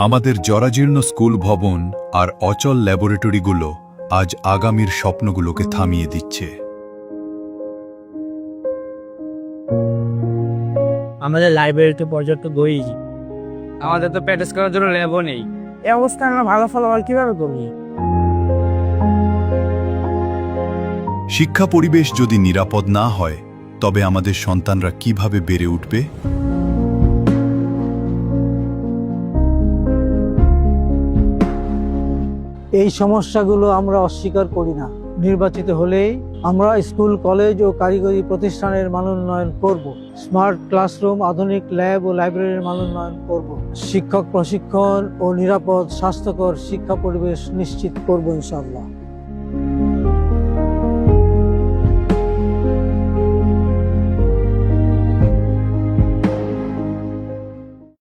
আমাদের জরাজীর্ণ স্কুল ভবন আর অচল ল্যাবরেটরিগুলো আজ আগামীর স্বপ্নগুলোকে থামিয়ে দিচ্ছে। আমাদের লাইব্রেরিতে পর্যাপ্ত বই, আমাদের তো প্র্যাকটিস করার জন্য ল্যাবও নেই। এই অবস্থায় আমরা ভালো ফলাফল কিভাবে করবো? শিক্ষা পরিবেশ যদি নিরাপদ না হয়, তবে আমাদের সন্তানরা কিভাবে বেড়ে উঠবে? এই সমস্যাগুলো আমরা অস্বীকার করি না। নির্বাচিত হলেই আমরা স্কুল, কলেজ ও কারিগরি প্রতিষ্ঠানের মানোন্নয়ন করব। স্মার্ট ক্লাসরুম, আধুনিক ল্যাব ও লাইব্রেরির মানোন্নয়ন করব। শিক্ষক প্রশিক্ষণ ও নিরাপদ স্বাস্থ্যকর শিক্ষা পরিবেশ নিশ্চিত করব ইনশাআল্লাহ।